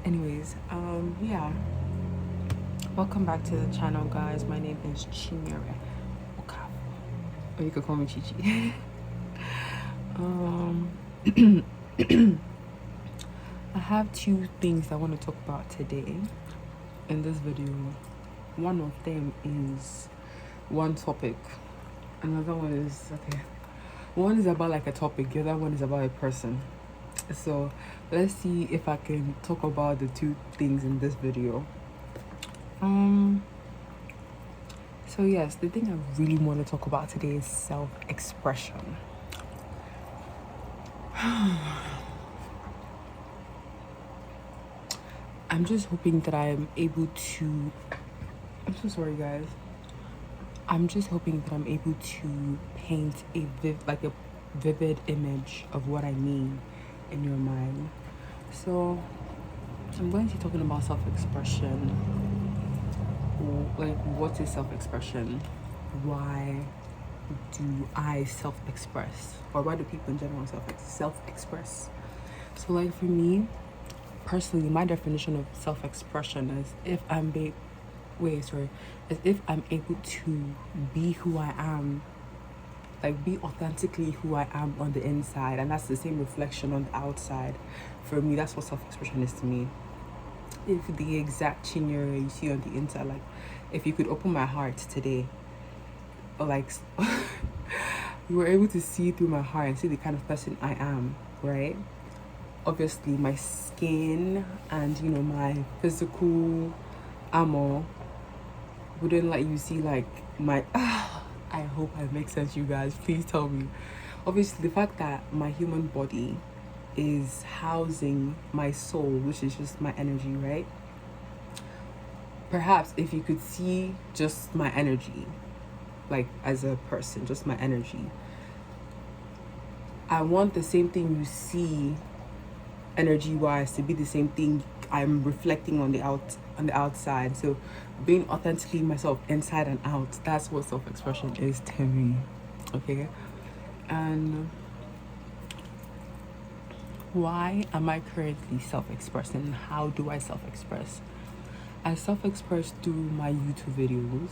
Anyways, yeah. Welcome back to the channel, guys. My name is Chinyere Okafor, or you could call me Chichi. um, I have two things I want to talk about today in this video. One of them is one topic. Another one is one is about like a topic. The other one is about a person. So let's see if I can talk about the two things in this video. So yes, the thing I really want to talk about today is self-expression. I'm just hoping that I'm able to, I'm so sorry guys. I'm just hoping that I'm able to paint a vivid image of what I mean in your mind. So I'm going to be talking about self-expression. Like, what is self-expression? Why do I self-express? Or why do people in general self-express? So like for me, personally, my definition of self-expression is if I'm able to be who I am, like be authentically who I am on the inside, and that's the same reflection on the outside. For me, that's what self-expression is to me. If the exact Chinyere you see on the inside, like if you could open my heart today, or like you were able to see through my heart and see the kind of person I am, right? Obviously my skin and my physical armor wouldn't let you see like my I hope I make sense, you guys. Please tell me. Obviously the fact that my human body is housing my soul, which is just my energy, right? Perhaps if you could see just my energy, like as a person, just my energy, I want the same thing you see energy wise to be the same thing I'm reflecting on the outside. So being authentically myself inside and out, that's what self-expression is to me. Okay. And why am I currently self-expressing? How do I self-express? I self-express through my YouTube videos.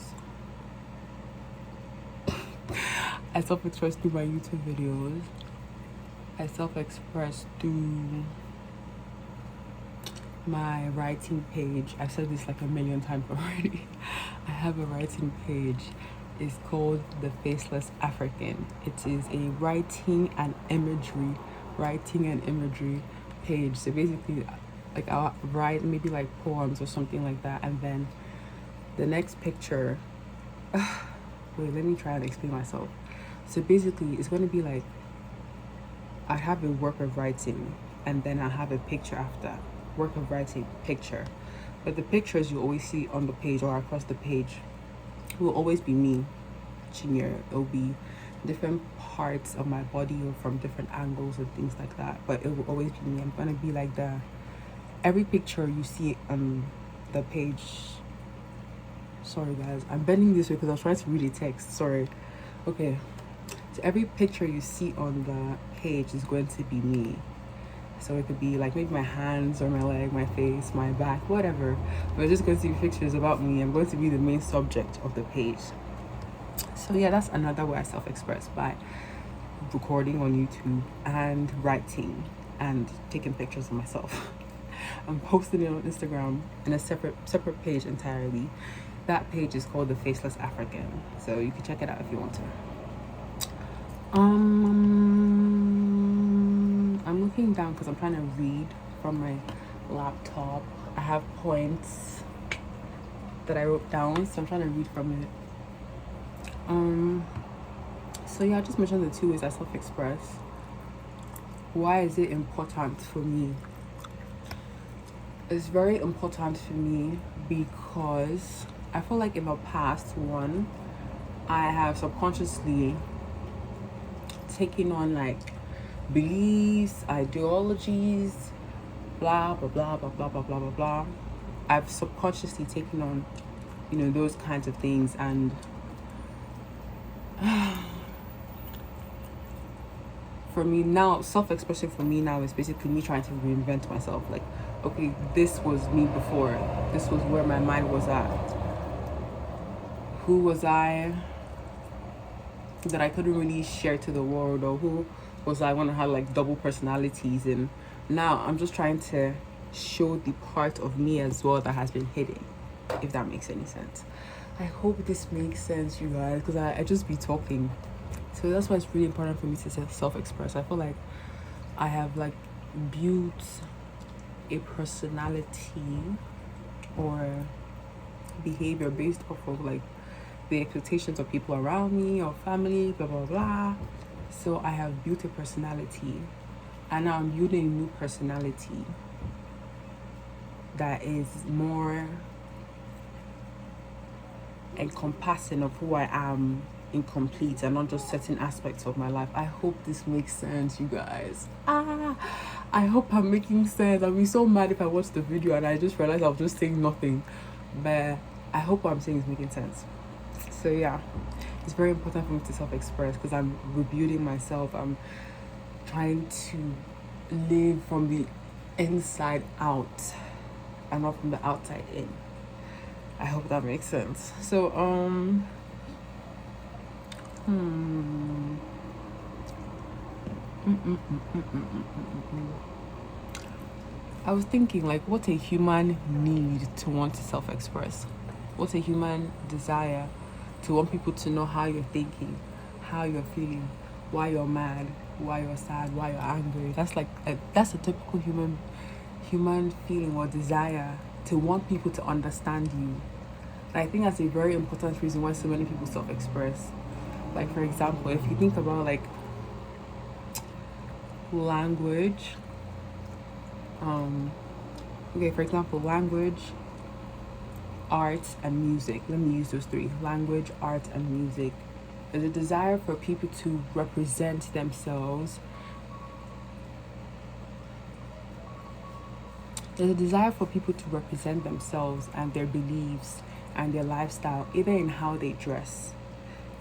I self-express through my YouTube videos. I self-express through my writing page. I've said this like a million times already. I have a writing page. It's called The Faceless African. It is a writing and imagery page. So basically, like I'll write maybe like poems or something like that, and then the next picture wait, let me try and explain myself. So basically it's going to be like I have a work of writing and then I have a picture after. Work of writing, picture. But the pictures you always see on the page or across the page will always be me, Chinyere. It'll be different parts of my body or from different angles and things like that, but it will always be me. I'm gonna be like every picture you see on the page. Sorry guys, I'm bending this way because I was trying to read a text. Sorry. Okay, so every picture you see on the page is going to be me. So it could be like maybe my hands or my leg, my face, my back, whatever. But it's just going to be pictures about me. I'm going to be the main subject of the page. So yeah, that's another way I self-express, by recording on YouTube and writing and taking pictures of myself. I'm posting it on Instagram in a separate page entirely. That page is called The Faceless African. So you can check it out if you want to. I'm looking down because I'm trying to read from my laptop. I have points that I wrote down, so I'm trying to read from it. So yeah, I just mentioned the two ways I self-express. Why is it important for me? It's very important for me because I feel like in the past, I have subconsciously taken on like beliefs, ideologies, blah blah blah blah blah blah blah blah blah. I've subconsciously taken on those kinds of things, and for me now, self-expression for me now is basically me trying to reinvent myself. Like, okay, this was me before. This was where my mind was at. Who was I that I couldn't really share to the world, or who was I when I had like double personalities? And now I'm just trying to show the part of me as well that has been hidden, if that makes any sense. I hope this makes sense, you guys, because I just be talking. So that's why it's really important for me to self-express. I feel like I have like built a personality or behavior based off of like the expectations of people around me or family, blah blah blah. So I have built a personality, and now I'm building a new personality that is more encompassing of who I am, incomplete, and not just certain aspects of my life. I hope this makes sense, you guys. I hope I'm making sense. I'll be so mad if I watch the video and I just realize I was just saying nothing, but I hope what I'm saying is making sense. So yeah, it's very important for me to self-express because I'm rebuilding myself. I'm trying to live from the inside out and not from the outside in. I hope that makes sense. So I was thinking, like, what a human need to want to self-express. What a human desire to want people to know how you're thinking, how you're feeling, why you're mad, why you're sad, why you're angry. That's a typical human feeling or desire, to want people to understand you. And I think that's a very important reason why so many people self-express. Like, for example, if you think about like language, okay, for example, language, arts, and music. Let me use those three: language, art, and music. There's a desire for people to represent themselves. There's a desire for people to represent themselves and their beliefs and their lifestyle, either in how they dress.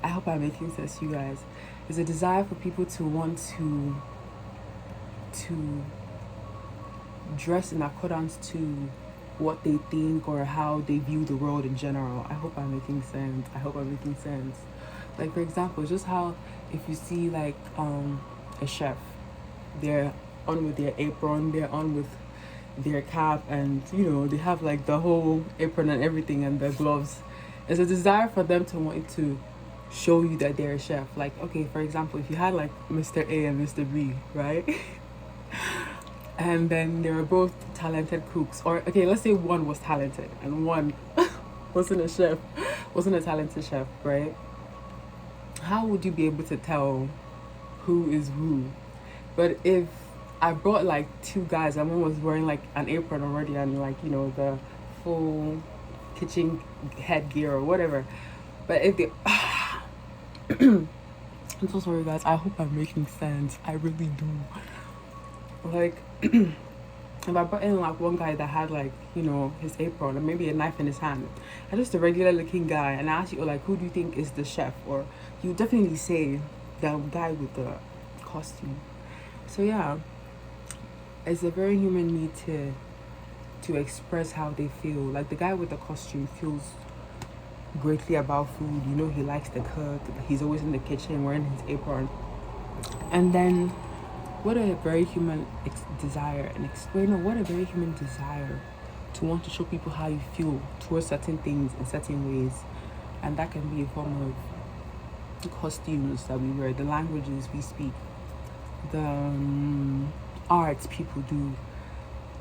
I hope I'm making sense, you guys. There's a desire for people to want to dress in accordance to what they think or how they view the world in general. I hope I'm making sense. Like, for example, just how if you see like a chef, they're on with their apron, they're on with their cap, and they have like the whole apron and everything and the gloves. There's a desire for them to want to show you that they're a chef. Like, okay, for example, if you had like Mr. A and Mr. B, right? And then they were both talented cooks, or okay, let's say one was talented and one wasn't a talented chef, right? How would you be able to tell who is who? But if I brought like two guys and one was wearing like an apron already and like the full kitchen headgear or whatever, but if they I'm so sorry, guys. I hope I'm making sense. I really do. Like, if I brought in like one guy that had like his apron and maybe a knife in his hand, and just a regular looking guy, and I ask you like, who do you think is the chef? Or you definitely say the guy with the costume. So yeah, it's a very human need to express how they feel. Like, the guy with the costume feels greatly about food. He likes to cook. He's always in the kitchen wearing his apron. And then what a very human desire to want to show people how you feel towards certain things in certain ways. And that can be a form of the costumes that we wear, the languages we speak, the arts people do.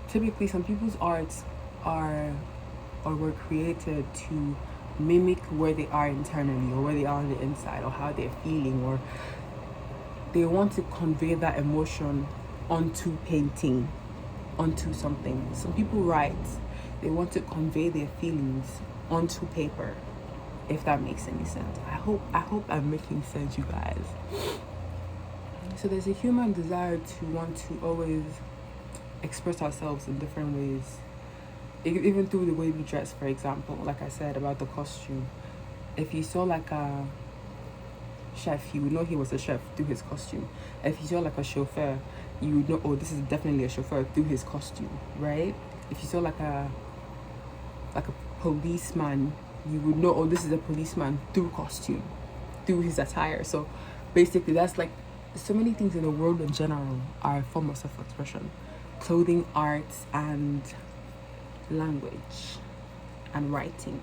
Typically, some people's arts are or were created to mimic where they are internally, or where they are on the inside, or how they're feeling, or they want to convey that emotion onto painting, onto something. Some people write, they want to convey their feelings onto paper, if that makes any sense. I hope I'm making sense, you guys. So there's a human desire to want to always express ourselves in different ways, even through the way we dress. For example, like I said about the costume, if you saw like chef, you would know he was a chef through his costume. If you saw like a chauffeur, you would know, oh, this is definitely a chauffeur through his costume, right? If you saw like a policeman, you would know, oh, this is a policeman through costume, through his attire. So basically, that's like so many things in the world in general are a form of self-expression. Clothing, arts, and language, and writing.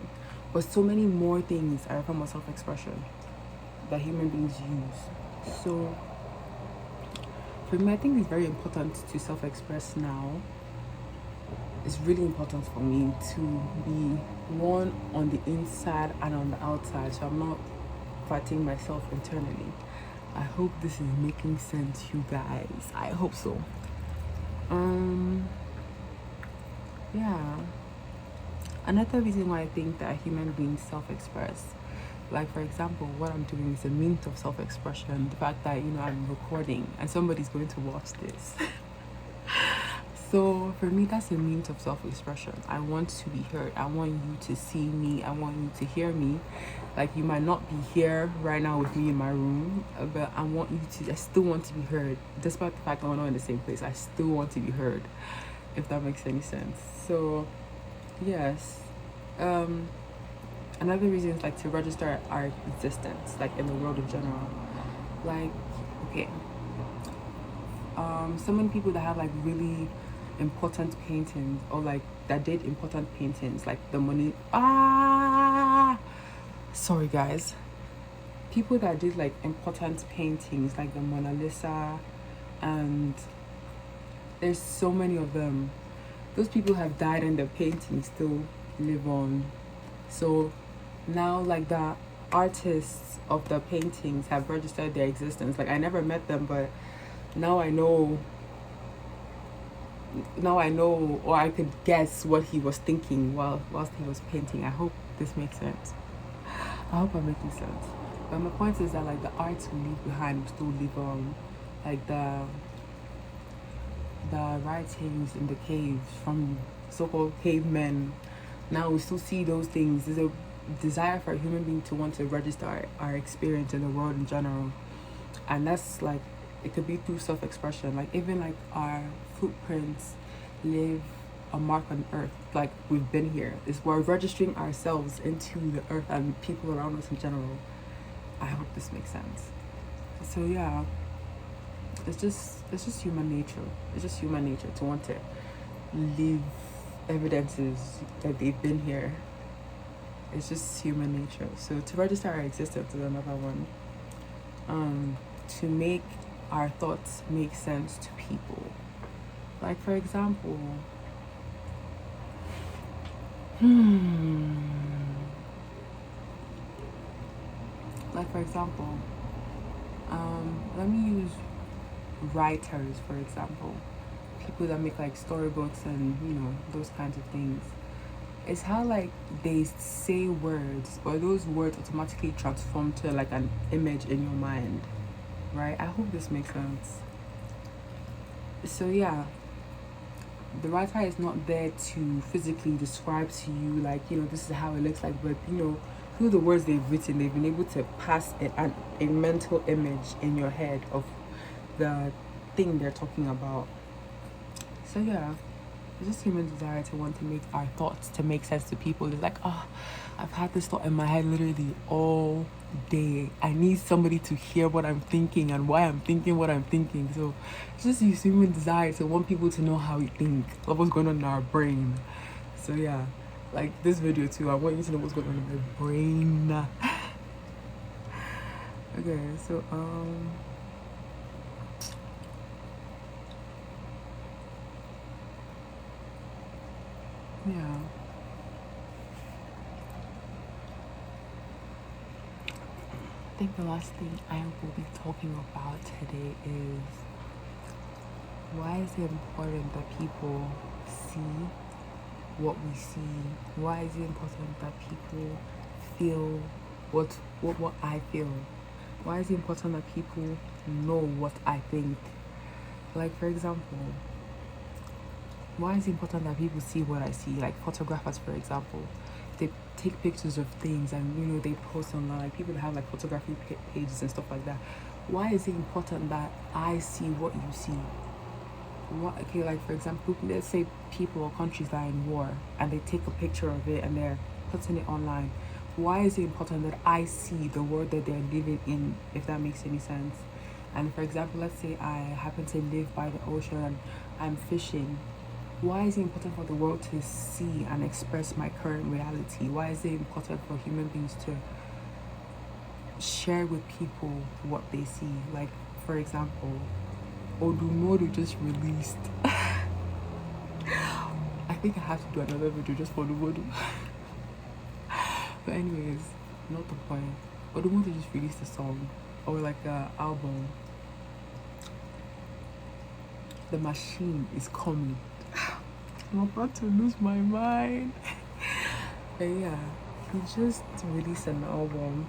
But so many more things are a form of self-expression that human beings use. So for me, I think it's very important to self-express now. It's really important for me to be one on the inside and on the outside, so I'm not fighting myself internally. I hope this is making sense, you guys. I hope so. Yeah. Another reason why I think that human beings self-express, like for example, what I'm doing is a means of self-expression. The fact that, you know, I'm recording and somebody's going to watch this. So for me, that's a means of self-expression. I want to be heard. I want you to see me. I want you to hear me. Like, you might not be here right now with me in my room, but I still want to be heard. Despite the fact that we're not in the same place, I still want to be heard, if that makes any sense. So yes. Another reason is like to register our existence, like in the world in general. Like, okay. So many people that have like really important paintings, or like that did important paintings, like the money sorry guys, people that did like important paintings like the Mona Lisa, and there's so many of them. Those people have died and their paintings still live on. So now like the artists of the paintings have registered their existence. Like, I never met them, but now I know, or I could guess what he was thinking whilst he was painting. I hope this makes sense. I hope I'm making sense. But my point is that like the arts we leave behind will still live on. Like the writings in the caves from so-called cavemen. Now we still see those things. There's a desire for a human being to want to register our experience in the world in general. And that's like, it could be through self-expression. Like, even like our footprints leave a mark on earth, like we've been here. We're registering ourselves into the earth and people around us in general. I hope this makes sense. So yeah, it's just human nature. It's just human nature to want to leave evidences that they've been here. It's just human nature. So to register our existence is another one. To make our thoughts make sense to people. Like, for example, let me use writers, for example. People that make like storybooks and, you know, those kinds of things. It's how like they say words, but those words automatically transform to like an image in your mind, right? I hope this makes sense. So yeah, the writer is not there to physically describe to you like, you know, this is how it looks like, but you know, through the words they've written, they've been able to pass a mental image in your head of the thing they're talking about. So yeah, it's just human desire to want to make our thoughts to make sense to people. It's like, oh, I've had this thought in my head literally all day. I need somebody to hear what I'm thinking and why I'm thinking what I'm thinking. So it's just this human desire to want people to know how we think, what's going on in our brain. So yeah, like this video too, I want you to know what's going on in my brain. Okay, so yeah. I think the last thing I will be talking about today is, why is it important that people see what we see? Why is it important that people feel what I feel? Why is it important that people know what I think? Like, for example, why is it important that people see what I see? Like photographers, for example. they take pictures of things, and they post online, like people that have like photography pages and stuff like that. Why is it important that I see what you see? Okay, like for example, let's say people or countries that are in war and they take a picture of it and they're putting it online. Why is it important that I see the world that they're living in, if that makes any sense? And for example, let's say I happen to live by the ocean and I'm fishing. Why is it important for the world to see and express my current reality? Why is it important for human beings to share with people what they see? Like, for example, Odumodu just released. I think I have to do another video just for Odumodu. But anyways, not the point. Odumodu just released a song, or like an album. The machine is coming. I'm about to lose my mind. But yeah, he just released an album,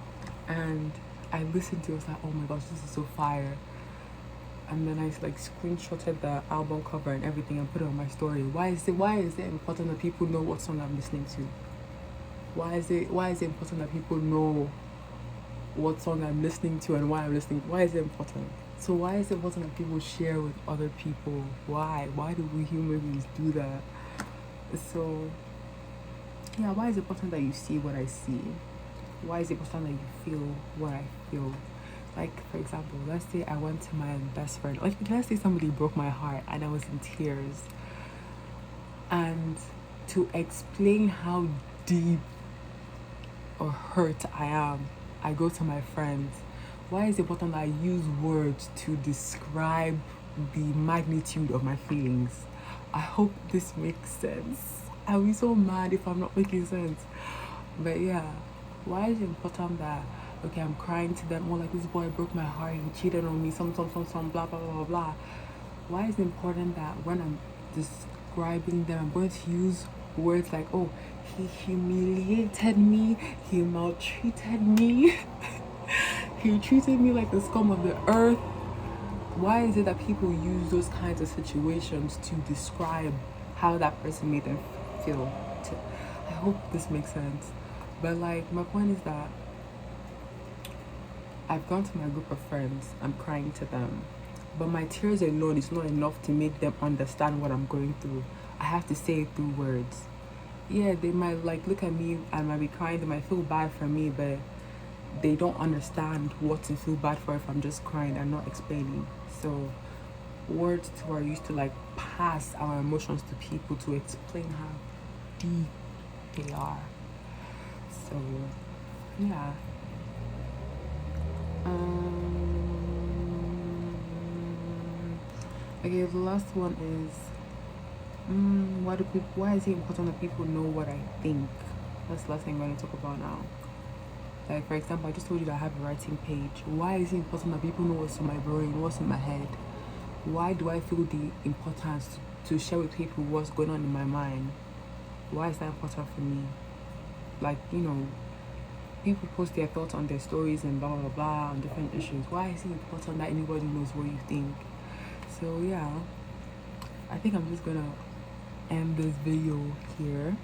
and I listened to it. I was like, oh my gosh, this is so fire. And then I like screenshotted the album cover and everything and put it on my story. Why is it important that people know what song I'm listening to? Why is it important that people know what song I'm listening to and why I'm listening? Why is it important? So why is it important that people share with other people? Why do we human beings do that? So yeah, why is it important that you see what I see? Why is it important that you feel what I feel? Like, for example, let's say I went to my best friend. Like, let's say somebody broke my heart and I was in tears. And to explain how deep or hurt I am, I go to my friends. Why is it important that I use words to describe the magnitude of my feelings? I hope this makes sense. I'll be so mad if I'm not making sense. But yeah, why is it important that, okay, I'm crying to them, like, this boy broke my heart, he cheated on me, some, blah, blah, blah, blah. Why is it important that when I'm describing them, I'm going to use words like, oh, he humiliated me, he maltreated me, he treated me like the scum of the earth? Why is it that people use those kinds of situations to describe how that person made them feel? I hope this makes sense. But like, my point is that I've gone to my group of friends, I'm crying to them, but my tears alone is not enough to make them understand what I'm going through. I have to say it through words. Yeah, they might like look at me and might be crying, they might feel bad for me, but they don't understand what to feel bad for if I'm just crying and not explaining. So words too are used to like pass our emotions to people to explain how deep they are. So yeah. Okay, the last one is why is it important that people know what I think? That's the last thing I'm going to talk about now. Like, for example, I just told you that I have a writing page. Why is it important that people know what's in my brain, what's in my head? Why do I feel the importance to share with people what's going on in my mind? Why is that important for me? Like, people post their thoughts on their stories and blah blah blah on different issues. Why is it important that anybody knows what you think? So yeah, I think I'm just gonna end this video here.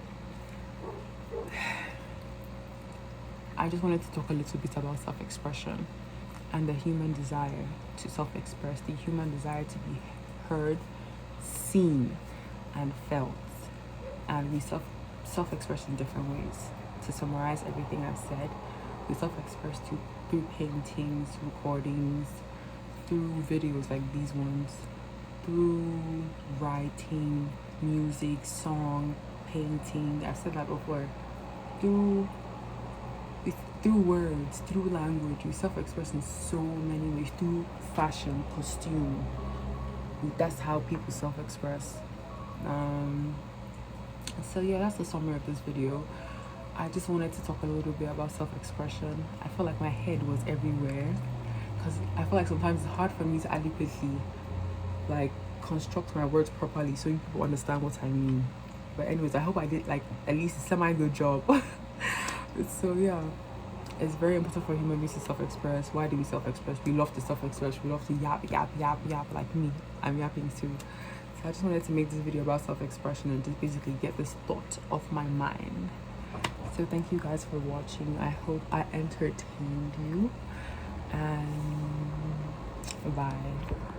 I just wanted to talk a little bit about self-expression and the human desire to self-express, the human desire to be heard, seen, and felt. And we self-express in different ways. To summarize everything I've said, we self-express through paintings, recordings, through videos like these ones, through writing, music, song, painting. I've said that before. Through words, through language, we self-express in so many ways. Through fashion, costume. That's how people self-express. So yeah, that's the summary of this video. I just wanted to talk a little bit about self-expression. I feel like my head was everywhere because I feel like sometimes it's hard for me to adequately like construct my words properly so you people understand what I mean. But anyways, I hope I did like at least a semi-good job. So yeah, it's very important for human beings to self-express. Why do we self-express? We love to self-express. We love to yap like me. I'm yapping too. So I just wanted to make this video about self-expression and just basically get this thought off my mind. So thank you guys for watching. I hope I entertained you, and bye.